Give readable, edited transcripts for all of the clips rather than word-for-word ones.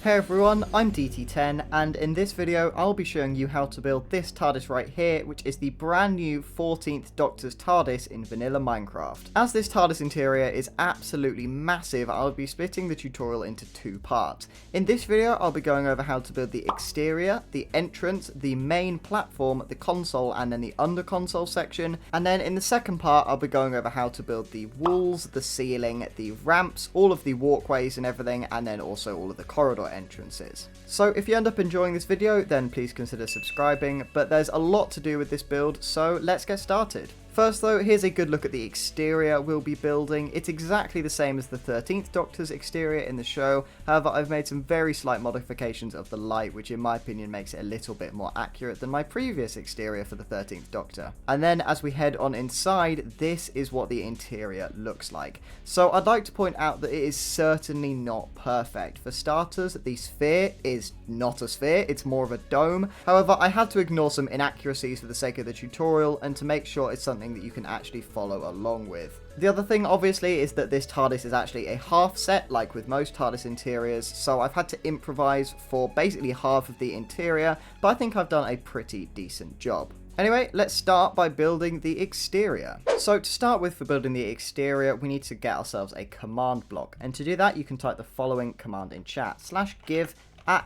Hey everyone, I'm DT10 and in this video I'll be showing you how to build this TARDIS right here, which is the brand new 14th Doctor's TARDIS in vanilla Minecraft. As this TARDIS interior is absolutely massive, I'll be splitting the tutorial into two parts. In this video I'll be going over how to build the exterior, the entrance, the main platform, the console and then the under console section, and then in the second part I'll be going over how to build the walls, the ceiling, the ramps, all of the walkways and everything, and then also all of the corridor entrances. So if you end up enjoying this video, then please consider subscribing, but there's a lot to do with this build, so let's get started. First though, here's a good look at the exterior we'll be building. It's exactly the same as the 13th Doctor's exterior in the show, however I've made some very slight modifications of the light, which in my opinion makes it a little bit more accurate than my previous exterior for the 13th Doctor. And then as we head on inside, this is what the interior looks like. So I'd like to point out that it is certainly not perfect. For starters, the sphere is not a sphere, it's more of a dome. However, I had to ignore some inaccuracies for the sake of the tutorial and to make sure it's something that you can actually follow along with. The other thing obviously is that this TARDIS is actually a half set, like with most TARDIS interiors, so I've had to improvise for basically half of the interior, but I think I've done a pretty decent job. Anyway, let's start by building the exterior. So to start with, for building the exterior, we need to get ourselves a command block, and to do that you can type the following command in chat, /give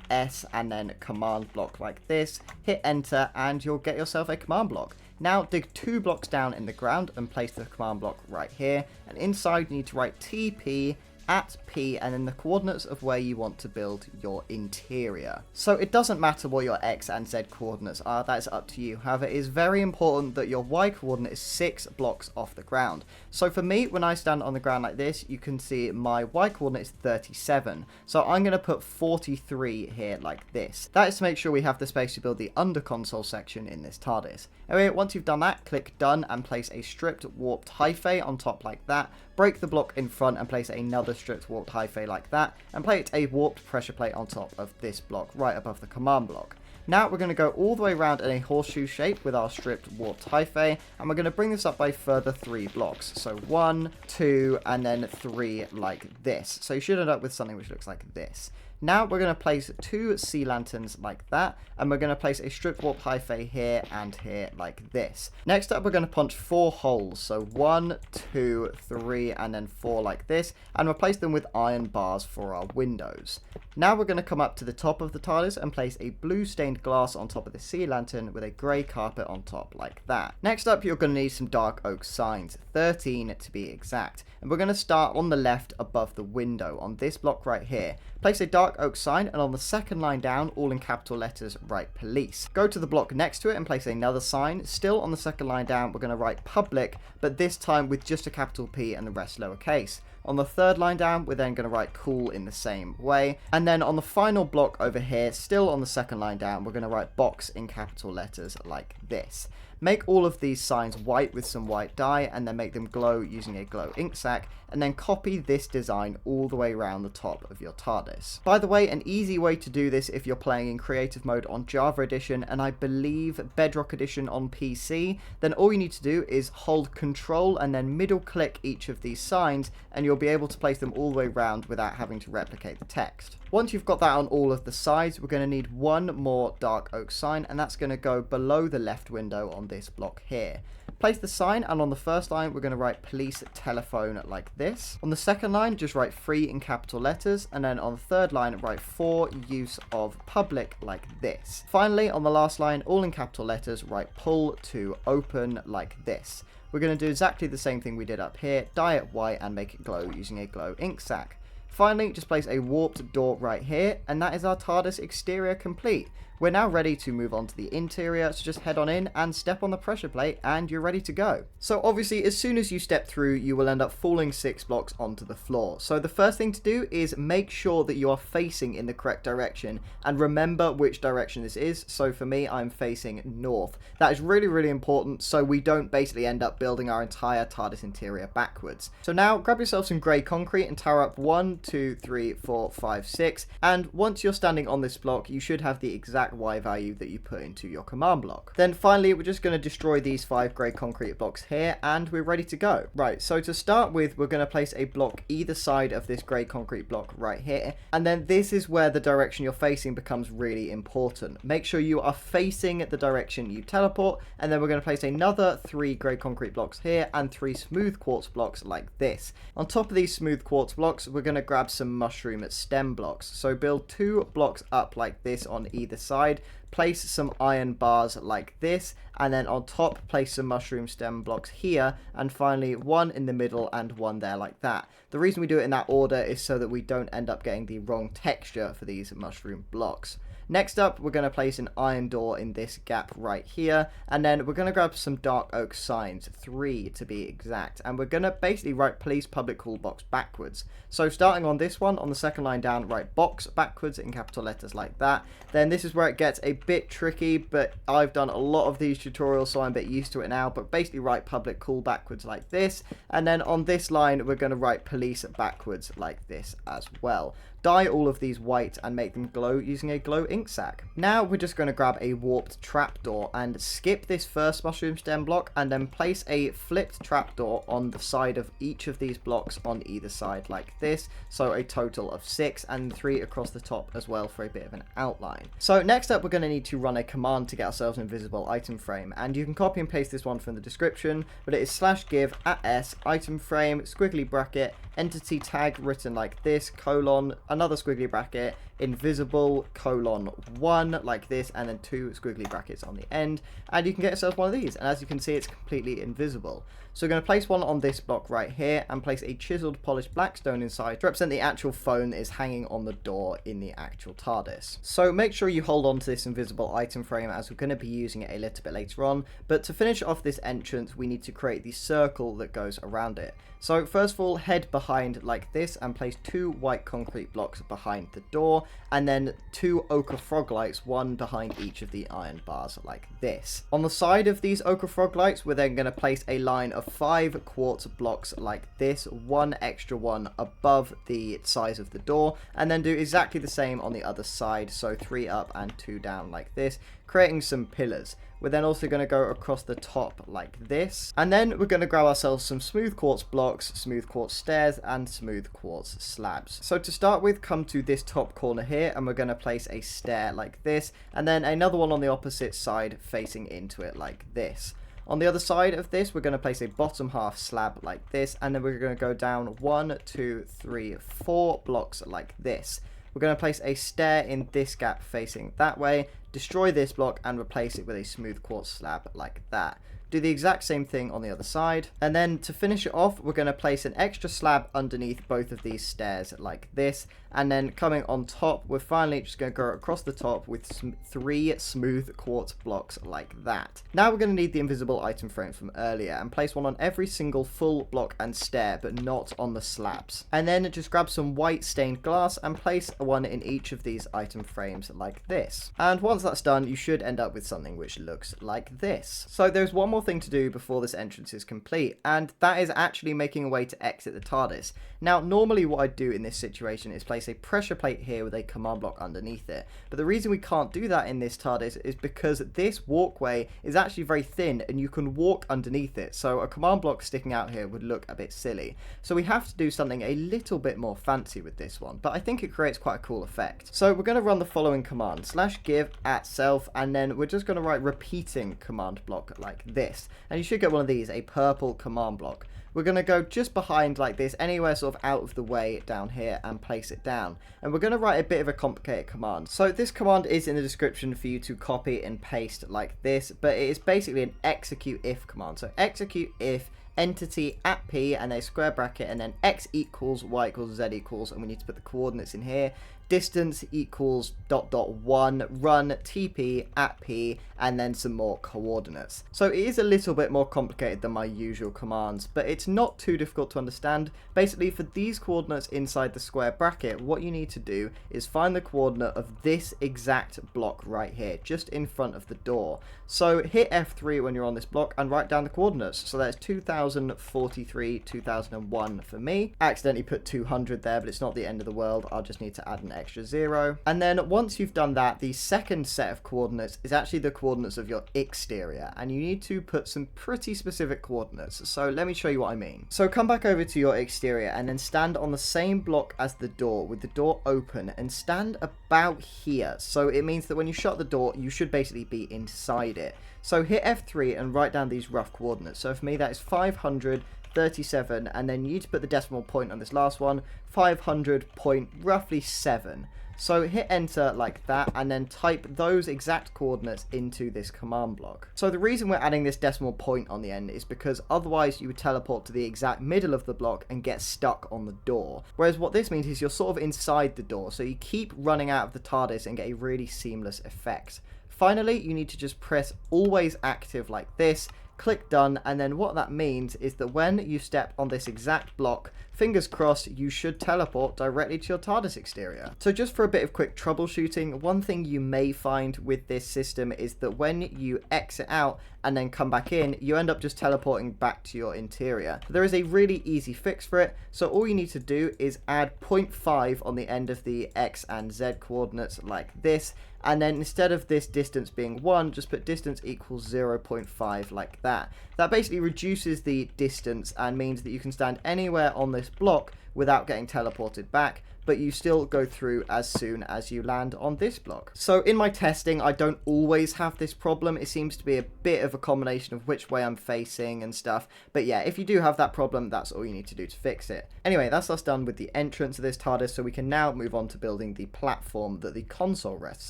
@s and then command block like this, hit enter and you'll get yourself a command block. Now dig 2 blocks down in the ground and place the command block right here, and inside you need to write TP @P and then the coordinates of where you want to build your interior. So it doesn't matter what your X and Z coordinates are, that is up to you. However, it is very important that your Y coordinate is 6 blocks off the ground. So for me, when I stand on the ground like this, you can see my Y coordinate is 37. So I'm going to put 43 here like this. That is to make sure we have the space to build the under console section in this TARDIS. Anyway, once you've done that, click done and place a stripped warped hyphae on top like that. Break the block in front and place another stripped warped hyphae like that, and place a warped pressure plate on top of this block right above the command block. Now we're going to go all the way around in a horseshoe shape with our stripped warped hyphae, and we're going to bring this up by further 3 blocks. So 1, 2, and then 3 like this. So you should end up with something which looks like this. Now we're going to place 2 sea lanterns like that, and we're going to place a stripped warp hyphae here and here like this. Next up we're going to punch 4 holes, so 1, 2, 3 and then 4 like this, and replace them with iron bars for our windows. Now we're going to come up to the top of the TARDIS and place a blue stained glass on top of the sea lantern with a grey carpet on top like that. Next up you're going to need some dark oak signs, 13 to be exact, and we're going to start on the left above the window on this block right here. Place a dark oak sign, and on the second line down, all in capital letters, write police. Go to the block next to it and place another sign. Still on the second line down, we're going to write public, but this time with just a capital P and the rest lowercase. On the third line down, we're then going to write cool in the same way. And then on the final block over here, still on the second line down, we're going to write box in capital letters like this. Make all of these signs white with some white dye and then make them glow using a glow ink sac, and then copy this design all the way around the top of your TARDIS. By the way, an easy way to do this if you're playing in creative mode on Java Edition and I believe Bedrock Edition on PC, then all you need to do is hold Control and then middle click each of these signs and you'll be able to place them all the way around without having to replicate the text. Once you've got that on all of the sides, we're going to need one more dark oak sign, and that's going to go below the left window on this block here. Place the sign, and on the first line we're going to write police telephone like this. On the second line just write free in capital letters, and then on the third line write for use of public like this. Finally on the last line, all in capital letters, write pull to open like this. We're going to do exactly the same thing we did up here, dye it white and make it glow using a glow ink sac. Finally, just place a warped door right here, and that is our TARDIS exterior complete. We're now ready to move on to the interior, so just head on in and step on the pressure plate and you're ready to go. So obviously as soon as you step through you will end up falling 6 blocks onto the floor. So the first thing to do is make sure that you are facing in the correct direction and remember which direction this is. So for me I'm facing north. That is really important so we don't basically end up building our entire TARDIS interior backwards. So now grab yourself some grey concrete and tower up 1, 2, 3, 4, 5, 6. And once you're standing on this block, you should have the exact Y value that you put into your command block. Then finally, we're just going to destroy these 5 grey concrete blocks here, and we're ready to go. Right, so to start with, we're going to place a block either side of this grey concrete block right here. And then this is where the direction you're facing becomes really important. Make sure you are facing the direction you teleport, and then we're going to place another 3 grey concrete blocks here and 3 smooth quartz blocks like this. On top of these smooth quartz blocks, we're going to grab some mushroom stem blocks. So build 2 blocks up like this on either side, place some iron bars like this, and then on top place some mushroom stem blocks here, and finally 1 in the middle and 1 there like that. The reason we do it in that order is so that we don't end up getting the wrong texture for these mushroom blocks. Next up, we're going to place an iron door in this gap right here, and then we're going to grab some dark oak signs, 3 to be exact, and we're going to basically write police public call box backwards. So starting on this one, on the second line down, write box backwards in capital letters like that. Then this is where it gets a bit tricky, but I've done a lot of these tutorials, so I'm a bit used to it now, but basically write public call backwards like this, and then on this line, we're going to write police backwards like this as well. Dye all of these white and make them glow using a glow ink sac. Now we're just going to grab a warped trapdoor and skip this first mushroom stem block, and then place a flipped trapdoor on the side of each of these blocks on either side like this. So a total of 6, and 3 across the top as well for a bit of an outline. So next up, we're going to need to run a command to get ourselves an invisible item frame, and you can copy and paste this one from the description, but it is /give @s item frame squiggly bracket entity tag written like this, colon, another squiggly bracket, invisible, colon 1 like this, and then 2 squiggly brackets on the end, and you can get yourself one of these, and as you can see, it's completely invisible. So we're going to place one on this block right here and place a chiseled polished black stone inside to represent the actual phone that is hanging on the door in the actual TARDIS. So make sure you hold on to this invisible item frame, as we're going to be using it a little bit later on, but to finish off this entrance, we need to create the circle that goes around it. So first of all, head behind like this and place 2 white concrete blocks behind the door, and then 2 ochre frog lights, 1 behind each of the iron bars like this. On the side of these ochre frog lights, we're then going to place a line of 5 quartz blocks like this, 1 extra one above the size of the door, and then do exactly the same on the other side, so 3 up and 2 down like this, creating some pillars. We're then also going to go across the top like this, and then we're going to grab ourselves some smooth quartz blocks, smooth quartz stairs, and smooth quartz slabs. So to start with, come to this top corner here, and we're going to place a stair like this, and then another one on the opposite side facing into it like this. On the other side of this, we're going to place a bottom half slab like this, and then we're going to go down 1, 2, 3, 4 blocks like this. We're going to place a stair in this gap facing that way, destroy this block, and replace it with a smooth quartz slab like that. Do the exact same thing on the other side, and then to finish it off, we're going to place an extra slab underneath both of these stairs like this, and then coming on top, we're finally just going to go across the top with 3 smooth quartz blocks like that. Now we're going to need the invisible item frames from earlier, and place one on every single full block and stair, but not on the slabs. And then just grab some white stained glass and place one in each of these item frames like this. And once that's done, you should end up with something which looks like this. So there's one more thing to do before this entrance is complete, and that is actually making a way to exit the TARDIS. Now, normally what I'd do in this situation is place a pressure plate here with a command block underneath it, but the reason we can't do that in this TARDIS is because this walkway is actually very thin and you can walk underneath it, so a command block sticking out here would look a bit silly. So we have to do something a little bit more fancy with this one, but I think it creates quite a cool effect. So we're going to run the following command, /give @self, and then we're just going to write repeating command block like this, and you should get one of these, a purple command block. We're going to go just behind like this, anywhere sort of out of the way down here, and place it down. And we're going to write a bit of a complicated command. So this command is in the description for you to copy and paste like this, but it is basically an execute if command. So execute if entity @p and a square bracket, and then x equals y equals z equals, and we need to put the coordinates in here. Distance equals ... 1, run TP @p, and then some more coordinates. So it is a little bit more complicated than my usual commands, but it's not too difficult to understand. Basically, for these coordinates inside the square bracket, what you need to do is find the coordinate of this exact block right here, just in front of the door. So hit F3 when you're on this block and write down the coordinates. So that's 2000 2043, 2001 for me. I accidentally put 200 there, but it's not the end of the world. I'll just need to add an extra 0. And then once you've done that, the second set of coordinates is actually the coordinates of your exterior, and you need to put some pretty specific coordinates. So let me show you what I mean. So come back over to your exterior and then stand on the same block as the door with the door open, and stand about here. So it means that when you shut the door, you should basically be inside it. So hit F3 and write down these rough coordinates. So for me, that is 537, and then you need to put the decimal point on this last one, 500.7. So hit enter like that, and then type those exact coordinates into this command block. So the reason we're adding this decimal point on the end is because otherwise you would teleport to the exact middle of the block and get stuck on the door. Whereas what this means is you're sort of inside the door, so you keep running out of the TARDIS and get a really seamless effect. Finally, you need to just press always active like this, click done, and then what that means is that when you step on this exact block, fingers crossed, you should teleport directly to your TARDIS exterior. So just for a bit of quick troubleshooting, one thing you may find with this system is that when you exit out and then come back in, you end up just teleporting back to your interior. There is a really easy fix for it, so all you need to do is add 0.5 on the end of the X and Z coordinates like this, and then instead of this distance being 1, just put distance equals 0.5 like that. That basically reduces the distance and means that you can stand anywhere on this block without getting teleported back, but you still go through as soon as you land on this block. So in my testing, I don't always have this problem. It seems to be a bit of a combination of which way I'm facing and stuff. But yeah, if you do have that problem, that's all you need to do to fix it. Anyway, that's us done with the entrance of this TARDIS, so we can now move on to building the platform that the console rests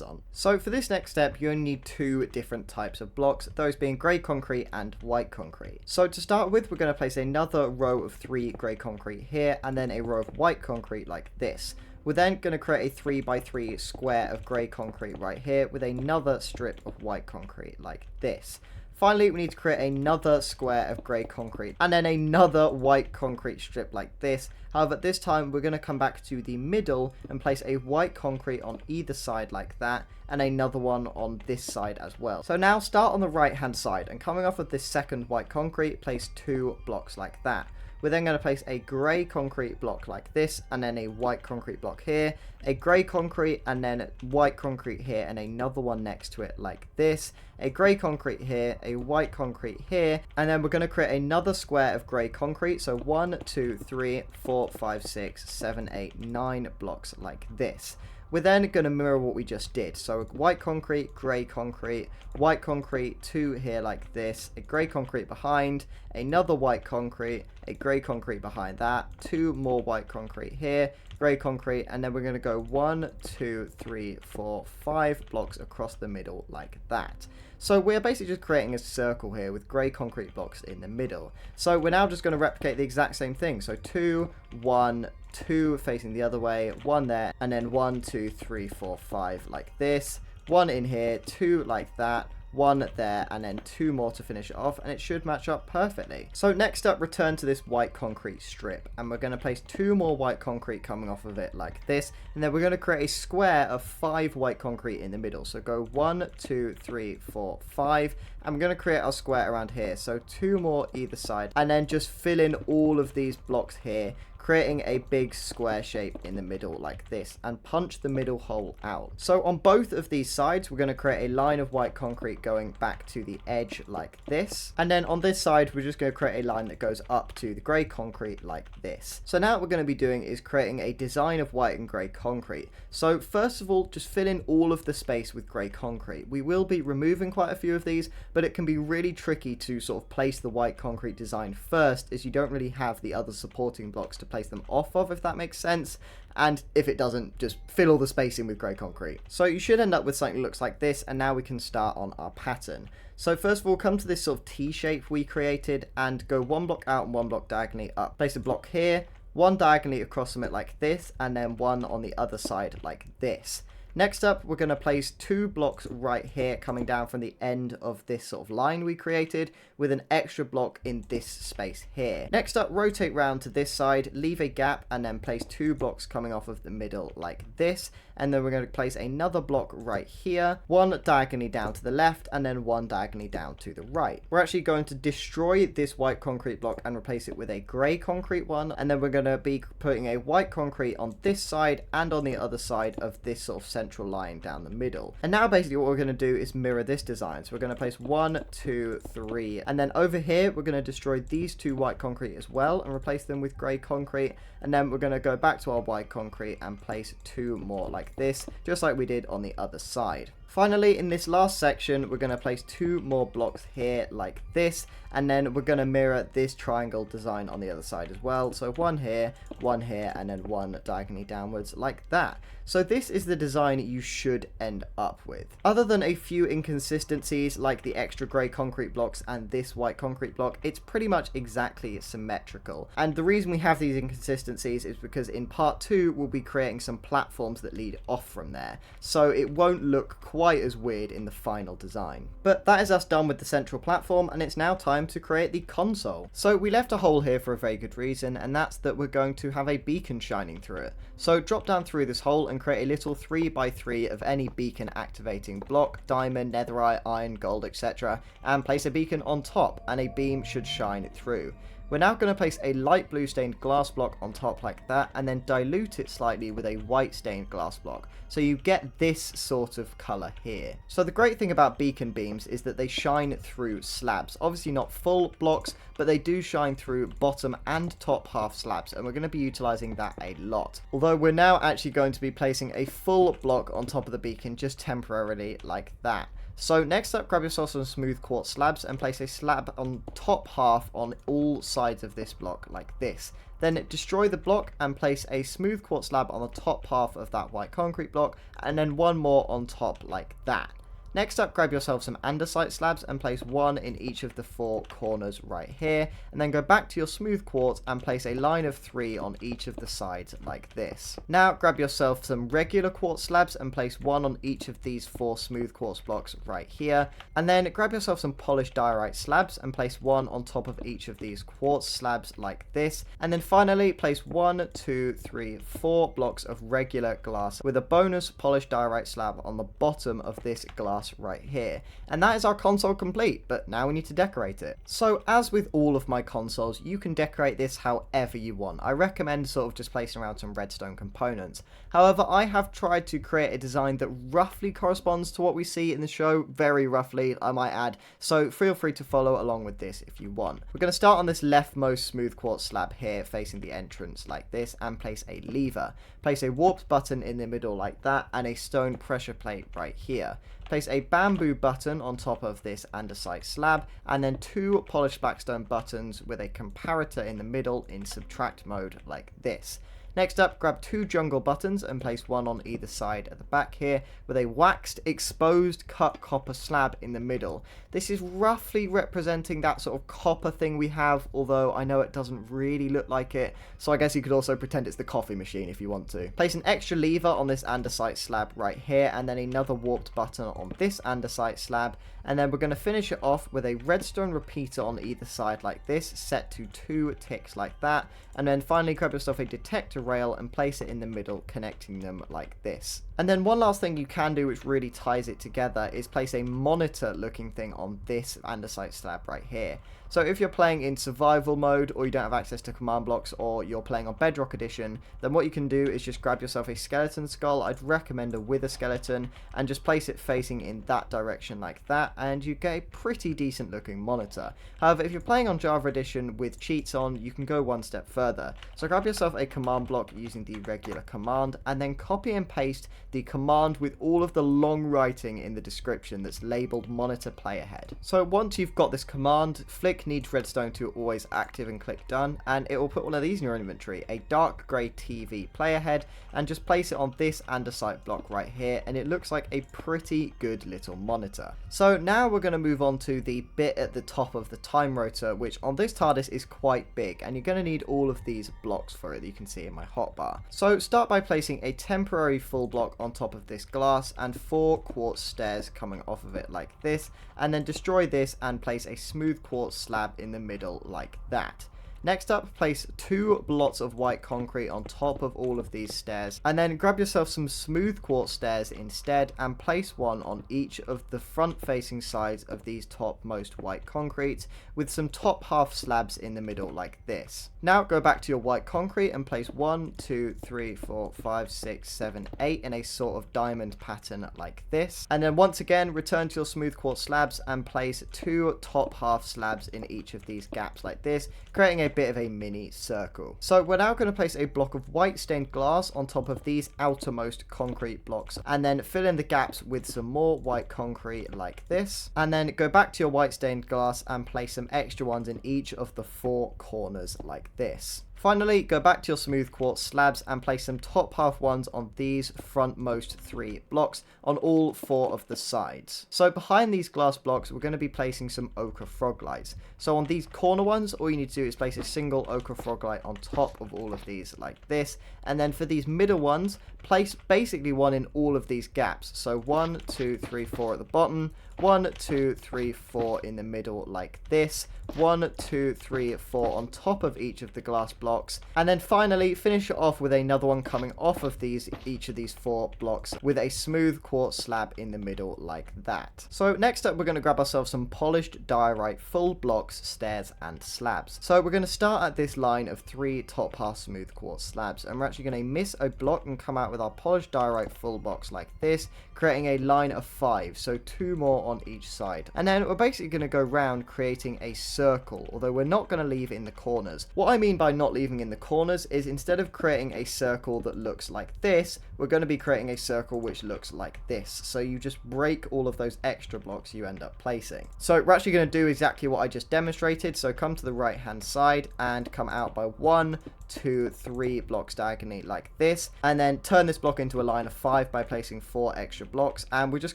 on. So for this next step, you only need 2 different types of blocks, those being grey concrete and white concrete. So to start with, we're going to place another row of 3 grey concrete here, and then a row of white concrete like this. We're then going to create a 3x3 square of grey concrete right here with another strip of white concrete like this. Finally, we need to create another square of grey concrete and then another white concrete strip like this. However, this time we're going to come back to the middle and place a white concrete on either side like that, and another one on this side as well. So now start on the right hand side, and coming off of this second white concrete, place 2 blocks like that. We're then going to place a grey concrete block like this, and then a white concrete block here, a grey concrete, and then white concrete here, and another one next to it like this, a grey concrete here, a white concrete here, and then we're going to create another square of grey concrete. So 1, 2, 3, 4, 5, 6, 7, 8, 9 blocks like this. We're then going to mirror what we just did. So white concrete, grey concrete, white concrete, 2 here like this, a grey concrete behind, another white concrete, a grey concrete behind that, 2 more white concrete here, grey concrete, and then we're going to go 1, 2, 3, 4, 5 blocks across the middle like that. So we're basically just creating a circle here with grey concrete blocks in the middle. So we're now just going to replicate the exact same thing. So 2, 1, 2 facing the other way, 1 there, and then 1, 2, 3, 4, 5 like this, 1 in here, 2 like that, 1 there, and then 2 more to finish it off, and it should match up perfectly. So next up, return to this white concrete strip, and we're going to place 2 more white concrete coming off of it like this, and then we're going to create a square of 5 white concrete in the middle. So go 1, 2, 3, 4, 5, and we're going to create our square around here. So 2 more either side, and then just fill in all of these blocks here, creating a big square shape in the middle like this, and punch the middle hole out. So on both of these sides, we're going to create a line of white concrete going back to the edge like this, and then on this side we're just going to create a line that goes up to the grey concrete like this. So now what we're going to be doing is creating a design of white and grey concrete. So first of all, just fill in all of the space with grey concrete. We will be removing quite a few of these, but it can be really tricky to sort of place the white concrete design first, as you don't really have the other supporting blocks to place them off of, if that makes sense. And if it doesn't, just fill all the space in with grey concrete. So you should end up with something that looks like this, and now we can start on our pattern. So first of all, come to this sort of T shape we created and go 1 block out and 1 block diagonally up. Place a block here, 1 diagonally across from it like this, and then 1 on the other side like this. Next up, we're going to place 2 blocks right here coming down from the end of this sort of line we created, with an extra block in this space here. Next up, rotate round to this side, leave a gap, and then place 2 blocks coming off of the middle like this. and then we're going to place another block right here, one diagonally down to the left, and then one diagonally down to the right. We're actually going to destroy this white concrete block and replace it with a grey concrete one, and then we're going to be putting a white concrete on this side and on the other side of this sort of central line down the middle. And now basically what we're going to do is mirror this design. So we're going to place 1, 2, 3, and then over here we're going to destroy these two white concrete as well and replace them with grey concrete, and then we're going to go back to our white concrete and place 2 more like this, just like we did on the other side. Finally, in this last section, we're going to place 2 more blocks here like this, and then we're going to mirror this triangle design on the other side as well. So 1 here, and then 1 diagonally downwards like that. So this is the design you should end up with. Other than a few inconsistencies like the extra grey concrete blocks and this white concrete block, it's pretty much exactly symmetrical. And the reason we have these inconsistencies is because in part 2, we'll be creating some platforms that lead off from there. So it won't look quite as weird in the final design. But that is us done with the central platform, and it's now time to create the console. So we left a hole here for a very good reason, and that's that we're going to have a beacon shining through it. So drop down through this hole and create a little 3x3 of any beacon activating block, diamond, netherite, iron, gold, etc., and place a beacon on top, and a beam should shine through. We're now going to place a light blue stained glass block on top like that, and then dilute it slightly with a white stained glass block, so you get this sort of colour here. So the great thing about beacon beams is that they shine through slabs. Obviously not full blocks, but they do shine through bottom and top half slabs, and we're going to be utilising that a lot. Although we're now actually going to be placing a full block on top of the beacon just temporarily like that. So next up, grab yourself some smooth quartz slabs and place a slab on top half on all sides of this block like this. Then destroy the block and place a smooth quartz slab on the top half of that white concrete block, and then 1 more on top like that. Next up, grab yourself some andesite slabs and place 1 in each of the 4 corners right here, and then go back to your smooth quartz and place a line of 3 on each of the sides like this. Now grab yourself some regular quartz slabs and place 1 on each of these 4 smooth quartz blocks right here, and then grab yourself some polished diorite slabs and place 1 on top of each of these quartz slabs like this, and then finally place 1, 2, 3, 4 blocks of regular glass with a bonus polished diorite slab on the bottom of this glass right here. And that is our console complete, but now we need to decorate it. So as with all of my consoles, you can decorate this however you want. I recommend sort of just placing around some redstone components. However, I have tried to create a design that roughly corresponds to what we see in the show, very roughly I might add, so feel free to follow along with this if you want. We're going to start on this leftmost smooth quartz slab here facing the entrance like this and place a lever. Place a warped button in the middle like that and a stone pressure plate right here. Place a bamboo button on top of this andesite slab, and then 2 polished blackstone buttons with a comparator in the middle in subtract mode like this. Next up, grab 2 jungle buttons and place 1 on either side at the back here with a waxed exposed cut copper slab in the middle. This is roughly representing that sort of copper thing we have, although I know it doesn't really look like it, so I guess you could also pretend it's the coffee machine if you want to. Place an extra lever on this andesite slab right here, and then another warped button on this andesite slab, and then we're going to finish it off with a redstone repeater on either side like this, set to 2 ticks like that, and then finally grab yourself a detector rail and place it in the middle, connecting them like this. And then one last thing you can do which really ties it together is place a monitor looking thing on this andesite slab right here. So if you're playing in survival mode, or you don't have access to command blocks, or you're playing on Bedrock Edition, then what you can do is just grab yourself a skeleton skull. I'd recommend a wither skeleton, and just place it facing in that direction like that, and you get a pretty decent looking monitor. However, if you're playing on Java Edition with cheats on, you can go one step further. So grab yourself a command block using the regular command, and then copy and paste the command with all of the long writing in the description that's labeled monitor play ahead. So once you've got this command, flick needs redstone to always active and click done, and it will put one of these in your inventory, a dark grey TV play ahead, and just place it on this andesite block right here, and it looks like a pretty good little monitor. So now we're going to move on to the bit at the top of the time rotor, which on this TARDIS is quite big, and you're going to need all of these blocks for it that you can see in my hotbar. So start by placing a temporary full block on top of this glass and 4 quartz stairs coming off of it like this, and then destroy this and place a smooth quartz slab in the middle like that. Next up, place 2 blocks of white concrete on top of all of these stairs, and then grab yourself some smooth quartz stairs instead and place one on each of the front facing sides of these topmost white concrete with some top half slabs in the middle like this. Now go back to your white concrete and place 1, 2, 3, 4, 5, 6, 7, 8 in a sort of diamond pattern like this, and then once again return to your smooth quartz slabs and place 2 top half slabs in each of these gaps like this, creating a bit of a mini circle. So we're now going to place a block of white stained glass on top of these outermost concrete blocks, and then fill in the gaps with some more white concrete like this, and then go back to your white stained glass and place some extra ones in each of the 4 corners like this. Finally, go back to your smooth quartz slabs and place some top half ones on these frontmost 3 blocks on all 4 of the sides. So behind these glass blocks, we're going to be placing some ochre frog lights. So on these corner ones, all you need to do is place a single ochre frog light on top of all of these like this. And then for these middle ones, place basically one in all of these gaps. So 1, 2, 3, 4 at the bottom, 1, 2, 3, 4 in the middle like this, 1, 2, 3, 4 on top of each of the glass blocks, and then finally finish it off with another one coming off of each of these 4 blocks with a smooth quartz slab in the middle like that. So next up, we're going to grab ourselves some polished diorite full blocks, stairs and slabs. So we're going to start at this line of 3 top half smooth quartz slabs, and we're actually going to miss a block and come out with our polished diorite full blocks like this, creating a line of 5, so 2 more on each side. And then we're basically going to go round creating a circle, although we're not going to leave in the corners. What I mean by not leaving in the corners is instead of creating a circle that looks like this, we're going to be creating a circle which looks like this. So you just break all of those extra blocks you end up placing. So we're actually going to do exactly what I just demonstrated. So come to the right hand side and come out by 1, 2, 3 blocks diagonally like this, and then turn this block into a line of 5 by placing 4 extra blocks, and we're just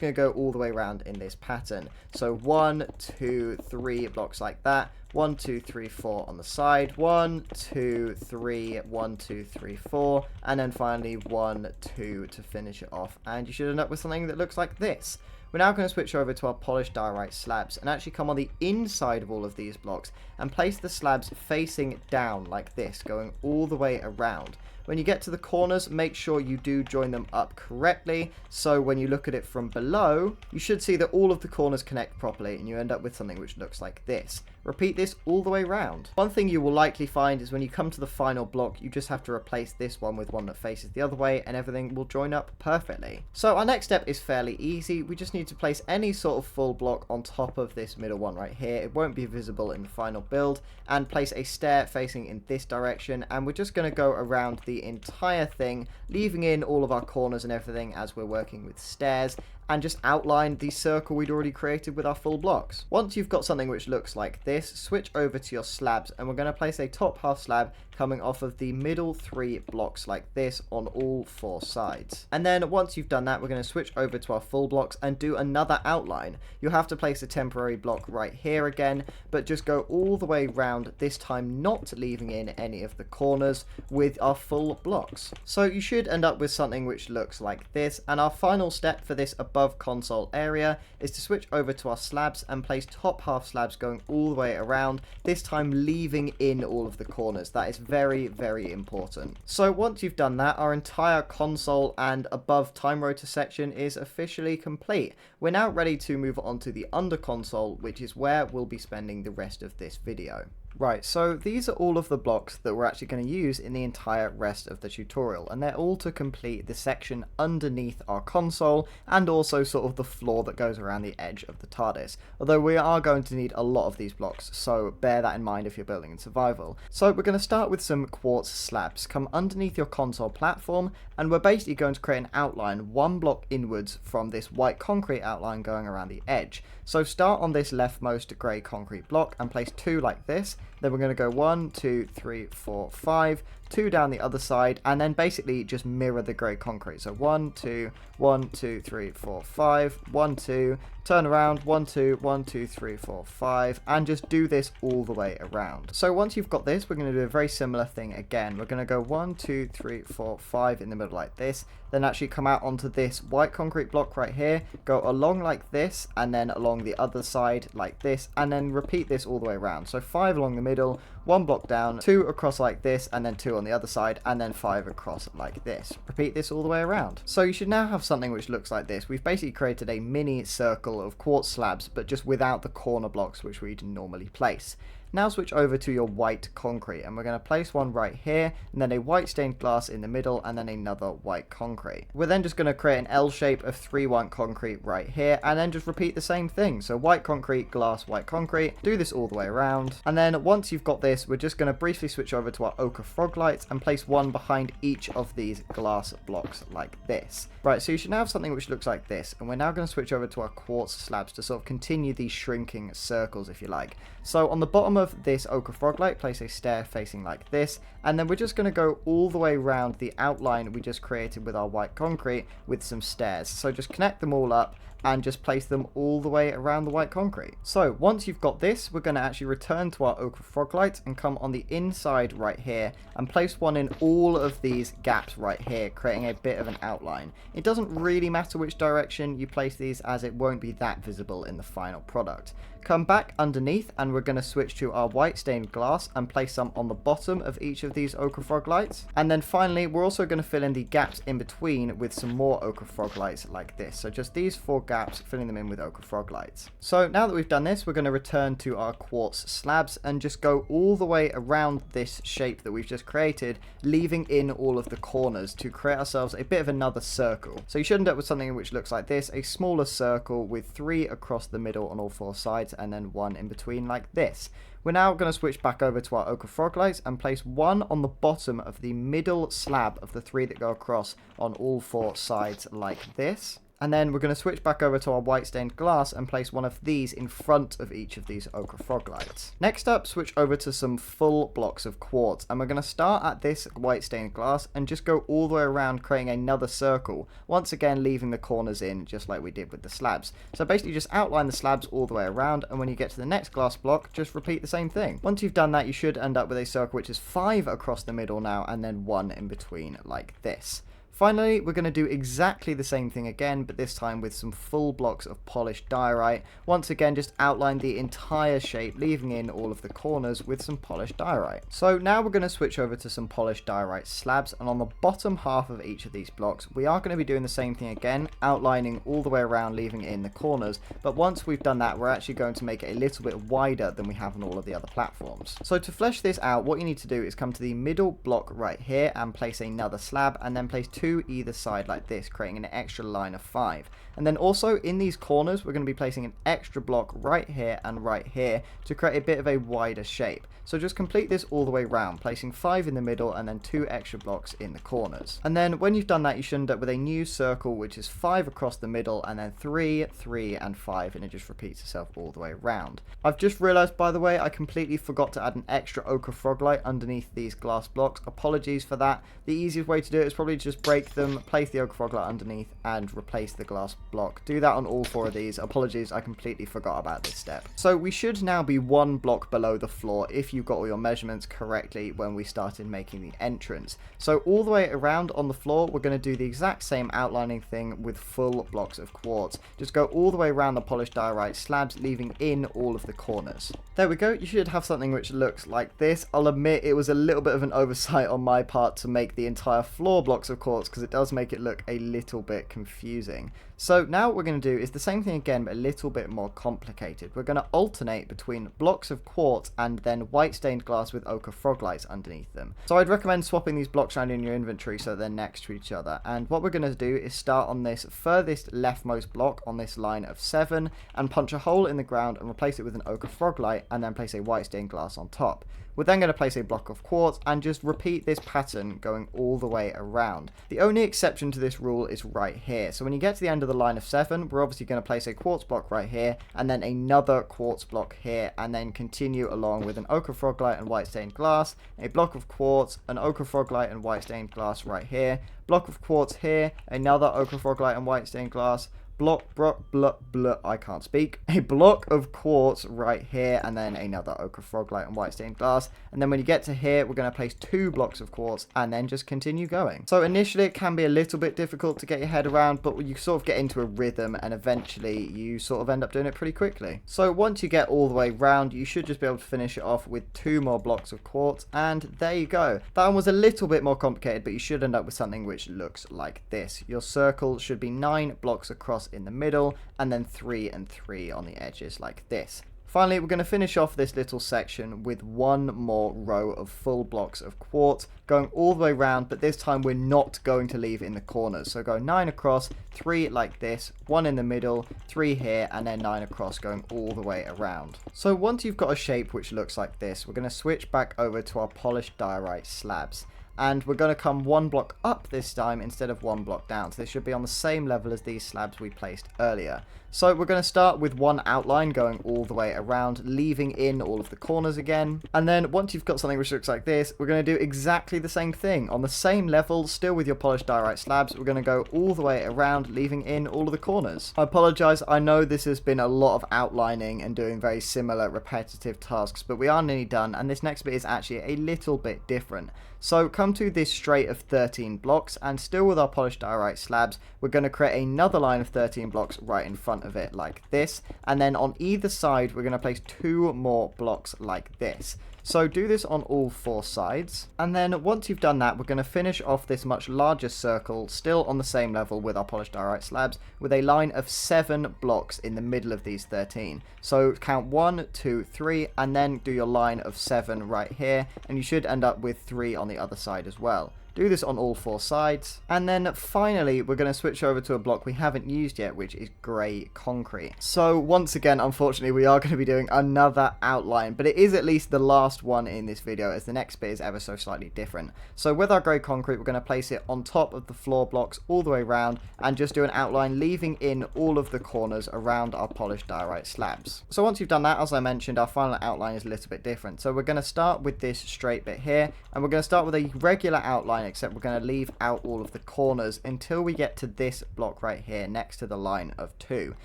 going to go all the way around in this pattern. So 1, 2, 3 blocks like that, 1, 2, 3, 4 on the side, 1, 2, 3, 1, 2, 3, 4, and then finally 1, 2 to finish it off, and you should end up with something that looks like this. We're now going to switch over to our polished diorite slabs and actually come on the inside of all of these blocks and place the slabs facing down like this, going all the way around. When you get to the corners, make sure you do join them up correctly, so when you look at it from below, you should see that all of the corners connect properly and you end up with something which looks like this. Repeat this all the way around. One thing you will likely find is when you come to the final block, you just have to replace this one with one that faces the other way and everything will join up perfectly. So our next step is fairly easy. We just need to place any sort of full block on top of this middle one right here. It won't be visible in the final build, and place a stair facing in this direction, and we're just going to go around the entire thing, leaving in all of our corners and everything as we're working with stairs, and just outline the circle we'd already created with our full blocks. Once you've got something which looks like this, switch over to your slabs, and we're going to place a top half slab coming off of the middle 3 blocks like this on all 4 sides. And then once you've done that, we're going to switch over to our full blocks and do another outline. You'll have to place a temporary block right here again, but just go all the way round, this time not leaving in any of the corners with our full blocks. So you should end up with something which looks like this, and our final step for this above console area is to switch over to our slabs and place top half slabs going all the way around, this time leaving in all of the corners. That is very, very important. So once you've done that, our entire console and above time rotor section is officially complete. We're now ready to move on to the under console, which is where we'll be spending the rest of this video. Right, so these are all of the blocks that we're actually going to use in the entire rest of the tutorial, and they're all to complete the section underneath our console and also sort of the floor that goes around the edge of the TARDIS, although we are going to need a lot of these blocks, so bear that in mind if you're building in survival. So we're going to start with some quartz slabs. Come underneath your console platform, and we're basically going to create an outline 1 block inwards from this white concrete outline going around the edge. So start on this leftmost grey concrete block and place 2 like this. Then we're going to go 1, 2, 3, 4, 5, 2 down the other side, and then basically just mirror the grey concrete. So 1, 2, 1, 2, 3, 4, 5, 1, 2, turn around, 1, 2, 1, 2, 3, 4, 5, and just do this all the way around. So once you've got this, we're going to do a very similar thing again. We're going to go 1, 2, 3, 4, 5 in the middle like this, then actually come out onto this white concrete block right here, go along like this, and then along the other side like this, and then repeat this all the way around. So 5 along the middle, middle, 1 block down, 2 across like this, and then 2 on the other side, and then 5 across like this. Repeat this all the way around. So you should now have something which looks like this. We've basically created a mini circle of quartz slabs, but just without the corner blocks which we'd normally place. Now switch over to your white concrete, and we're going to place one right here, and then a white stained glass in the middle, and then another white concrete. We're then just going to create an L shape of 3 white concrete right here, and then just repeat the same thing. So white concrete, glass, white concrete. Do this all the way around. And then once you've got this, we're just going to briefly switch over to our ochre frog lights and place one behind each of these glass blocks like this. Right, so you should now have something which looks like this, and we're now going to switch over to our quartz slabs to sort of continue these shrinking circles, if you like. So on the bottom of this ochre frog light, place a stair facing like this, and then we're just going to go all the way around the outline we just created with our white concrete with some stairs. So just connect them all up and just place them all the way around the white concrete. So once you've got this, we're going to actually return to our ochre frog lights and come on the inside right here and place one in all of these gaps right here, creating a bit of an outline. It doesn't really matter which direction you place these, as it won't be that visible in the final product. Come back underneath, and we're going to switch to our white stained glass and place some on the bottom of each of these ochre frog lights. And then finally, we're also going to fill in the gaps in between with some more ochre frog lights like this. So just these 4 gaps, filling them in with ochre frog lights. So now that we've done this, we're going to return to our quartz slabs and just go all the way around this shape that we've just created, leaving in all of the corners to create ourselves a bit of another circle. So you should end up with something which looks like this, a smaller circle with 3 across the middle on all 4 sides, and then 1 in between like this. We're now going to switch back over to our ochre frog lights and place one on the bottom of the middle slab of the 3 that go across on all 4 sides like this. And then we're going to switch back over to our white stained glass and place one of these in front of each of these ochre frog lights. Next up, switch over to some full blocks of quartz, and we're going to start at this white stained glass and just go all the way around, creating another circle, once again leaving the corners in just like we did with the slabs. So basically just outline the slabs all the way around, and when you get to the next glass block, just repeat the same thing. Once you've done that, you should end up with a circle which is 5 across the middle now, and then 1 in between like this. Finally, we're going to do exactly the same thing again, but this time with some full blocks of polished diorite. Once again, just outline the entire shape, leaving in all of the corners with some polished diorite. So now we're going to switch over to some polished diorite slabs, and on the bottom half of each of these blocks, we are going to be doing the same thing again, outlining all the way around, leaving in the corners. But once we've done that, we're actually going to make it a little bit wider than we have on all of the other platforms. So to flesh this out, what you need to do is come to the middle block right here and place another slab, and then place 2 either side like this, creating an extra line of 5. And then also in these corners, we're going to be placing an extra block right here and right here to create a bit of a wider shape. So just complete this all the way around, placing 5 in the middle and then 2 extra blocks in the corners. And then when you've done that, you should end up with a new circle which is 5 across the middle, and then 3, 3 and 5, and it just repeats itself all the way around. I've just realized, by the way, I completely forgot to add an extra ochre frog light underneath these glass blocks. Apologies for that. The easiest way to do it is probably to just break them, place the ochre frog light underneath, and replace the glass block. Do that on all 4 of these. Apologies, I completely forgot about this step. So we should now be 1 block below the floor if you got all your measurements correctly when we started making the entrance. So all the way around on the floor, we're going to do the exact same outlining thing with full blocks of quartz. Just go all the way around the polished diorite slabs, leaving in all of the corners. There we go. You should have something which looks like this. I'll admit it was a little bit of an oversight on my part to make the entire floor blocks of quartz, because it does make it look a little bit confusing. So now what we're going to do is the same thing again, but a little bit more complicated. We're going to alternate between blocks of quartz and then white stained glass with ochre frog lights underneath them. So I'd recommend swapping these blocks around in your inventory so they're next to each other. And what we're going to do is start on this furthest leftmost block on this line of 7 and punch a hole in the ground and replace it with an ochre frog light, and then place a white stained glass on top. We're then going to place a block of quartz and just repeat this pattern going all the way around. The only exception to this rule is right here. So when you get to the end of the line of 7, we're obviously going to place a quartz block right here, and then another quartz block here, and then continue along with an ochre frog light and white stained glass, a block of quartz, an ochre frog light and white stained glass right here, block of quartz here, another ochre frog light and white stained glass, I can't speak, a block of quartz right here, and then another ochre froglight and white stained glass. And then when you get to here, we're going to place 2 blocks of quartz and then just continue going. So initially it can be a little bit difficult to get your head around, but you sort of get into a rhythm and eventually you sort of end up doing it pretty quickly. So once you get all the way round, you should just be able to finish it off with 2 more blocks of quartz, and there you go. That one was a little bit more complicated, but you should end up with something which looks like this. Your circle should be 9 blocks across in the middle, and then 3 and 3 on the edges like this. Finally, we're going to finish off this little section with 1 more row of full blocks of quartz, going all the way around, but this time we're not going to leave in the corners. So go 9 across, 3 like this, 1 in the middle, 3 here, and then 9 across, going all the way around. So once you've got a shape which looks like this, we're going to switch back over to our polished diorite slabs. And we're going to come 1 block up this time instead of 1 block down. So they should be on the same level as these slabs we placed earlier. So we're going to start with 1 outline going all the way around, leaving in all of the corners again. And then once you've got something which looks like this, we're going to do exactly the same thing. On the same level, still with your polished diorite slabs, we're going to go all the way around, leaving in all of the corners. I apologise, I know this has been a lot of outlining and doing very similar repetitive tasks, but we are nearly done, and this next bit is actually a little bit different. So come to this straight of 13 blocks, and still with our polished diorite slabs, we're going to create another line of 13 blocks right in front of it like this, and then on either side we're going to place 2 more blocks like this. So do this on all 4 sides, and then once you've done that, we're going to finish off this much larger circle, still on the same level with our polished diorite slabs, with a line of 7 blocks in the middle of these 13. So count 1, 2, 3, and then do your line of 7 right here, and you should end up with 3 on the other side as well. Do this on all 4 sides. And then finally, we're going to switch over to a block we haven't used yet, which is grey concrete. So once again, unfortunately, we are going to be doing another outline, but it is at least the last one in this video, as the next bit is ever so slightly different. So with our grey concrete, we're going to place it on top of the floor blocks all the way around and just do an outline, leaving in all of the corners around our polished diorite slabs. So once you've done that, as I mentioned, our final outline is a little bit different. So we're going to start with this straight bit here, and we're going to start with a regular outline, except we're going to leave out all of the corners until we get to this block right here next to the line of 2.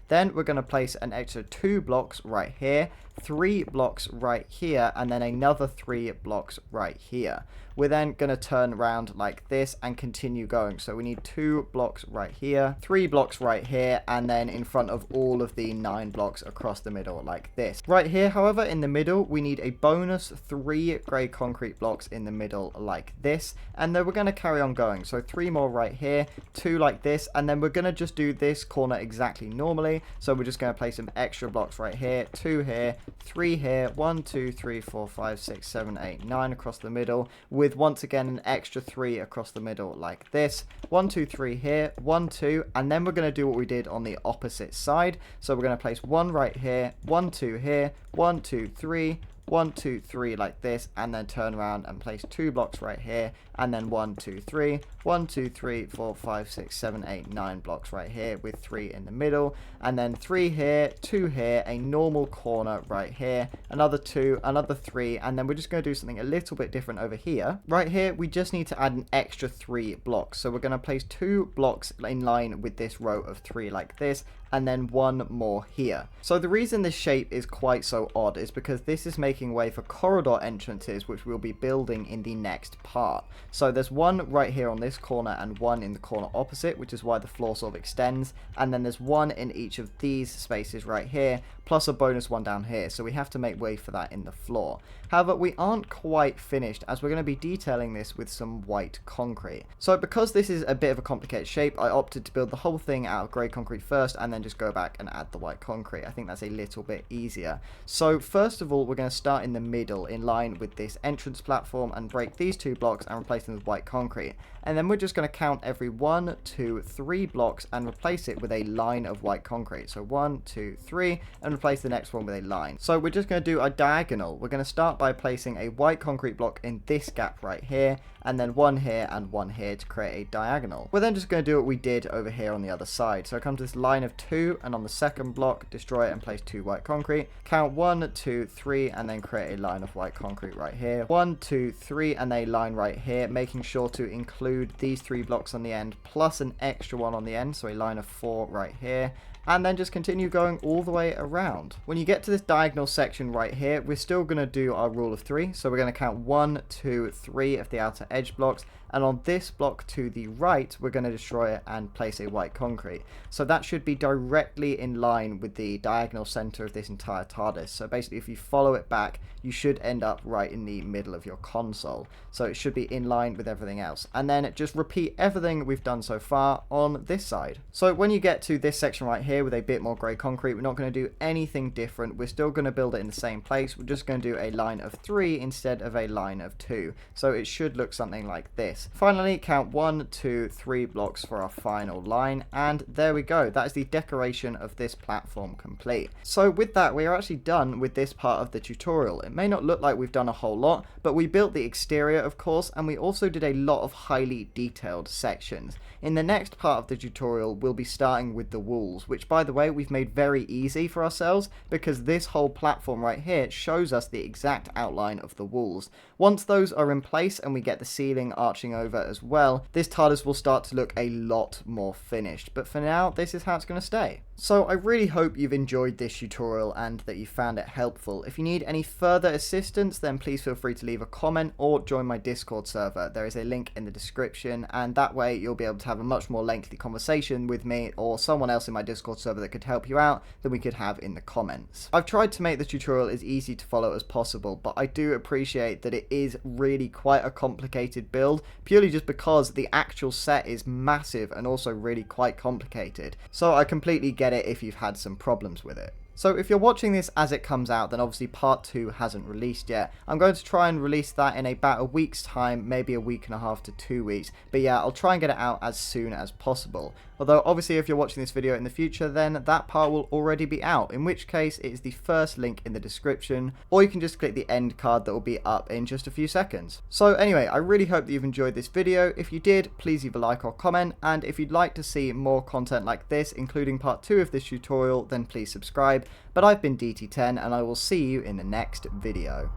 Then we're going to place an extra 2 blocks right here, 3 blocks right here, and then another 3 blocks right here. We're then going to turn around like this and continue going. So we need 2 blocks right here, 3 blocks right here, and then in front of all of the 9 blocks across the middle like this. Right here, however, in the middle, we need a bonus 3 grey concrete blocks in the middle like this. And then we're going to carry on going. So 3 more right here, 2 like this, and then we're going to just do this corner exactly normally. So we're just going to place some extra blocks right here, 2 here, 3 here, 1, 2, 3, 4, 5, 6, 7, 8, 9 across the middle, with once again an extra 3 across the middle like this. 1, 2, 3 here, 1, 2, and then we're going to do what we did on the opposite side. So we're going to place 1 right here, 1, 2 here, 1, 2, 3, 1, 2, 3 like this, and then turn around and place 2 blocks right here, and then 1, 2, 3, 1, 2, 3, 4, 5, 6, 7, 8, 9 blocks right here with 3 in the middle, and then 3 here, 2 here, a normal corner right here, another 2, another 3, and then we're just going to do something a little bit different over here. Right here, we just need to add an extra 3 blocks, so we're going to place 2 blocks in line with this row of 3 like this, and then 1 more here. So the reason this shape is quite so odd is because this is making way for corridor entrances, which we'll be building in the next part. So there's 1 right here on this corner and 1 in the corner opposite, which is why the floor sort of extends, and then there's 1 in each of these spaces right here, plus a bonus 1 down here, so we have to make way for that in the floor. However, we aren't quite finished, as we're going to be detailing this with some white concrete. So because this is a bit of a complicated shape, I opted to build the whole thing out of grey concrete first, and then just go back and add the white concrete. I think that's a little bit easier. So first of all, we're going to start in the middle, in line with this entrance platform, and break these 2 blocks and replace them with white concrete. And then we're just going to count every 1, 2, 3 blocks and replace it with a line of white concrete. So 1, 2, 3, and replace the next one with a line. So we're just going to do a diagonal. We're going to start by placing a white concrete block in this gap right here, and then 1 here and 1 here to create a diagonal. We're then just going to do what we did over here on the other side. So come to this line of 2, and on the second block, destroy it and place 2 white concrete. Count 1, 2, 3, and then create a line of white concrete right here. 1, 2, 3, and a line right here, making sure to include these 3 blocks on the end plus an extra one on the end, so a line of 4 right here. And then just continue going all the way around. When you get to this diagonal section right here, we're still going to do our rule of 3. So we're going to count 1, 2, 3 of the outer edge blocks. And on this block to the right, we're going to destroy it and place a white concrete. So that should be directly in line with the diagonal center of this entire TARDIS. So basically, if you follow it back, you should end up right in the middle of your console. So it should be in line with everything else. And then just repeat everything we've done so far on this side. So when you get to this section right here with a bit more grey concrete, we're not going to do anything different. We're still going to build it in the same place. We're just going to do a line of 3 instead of a line of 2. So it should look something like this. Finally, count 1, 2, 3 blocks for our final line, and there we go. That is the decoration of this platform complete. So with that, we are actually done with this part of the tutorial. It may not look like we've done a whole lot, but we built the exterior, of course, and we also did a lot of highly detailed sections. In the next part of the tutorial, we'll be starting with the walls, which, by the way, we've made very easy for ourselves because this whole platform right here shows us the exact outline of the walls. Once those are in place and we get the ceiling arching over as well, this TARDIS will start to look a lot more finished. But for now, this is how it's going to stay. So I really hope you've enjoyed this tutorial and that you found it helpful. If you need any further assistance, then please feel free to leave a comment or join my Discord server. There is a link in the description, and that way you'll be able to have a much more lengthy conversation with me or someone else in my Discord server that could help you out than we could have in the comments. I've tried to make the tutorial as easy to follow as possible, but I do appreciate that it is really quite a complicated build, purely just because the actual set is massive and also really quite complicated. So I completely get it if you've had some problems with it. So if you're watching this as it comes out, then obviously part 2 hasn't released yet. I'm going to try and release that in about a week's time, maybe a week and a half to 2 weeks. But yeah, I'll try and get it out as soon as possible. Although obviously if you're watching this video in the future, then that part will already be out, in which case it is the first link in the description, or you can just click the end card that will be up in just a few seconds. So anyway, I really hope that you've enjoyed this video. If you did, please leave a like or comment, and if you'd like to see more content like this, including part 2 of this tutorial, then please subscribe. But I've been DT10, and I will see you in the next video.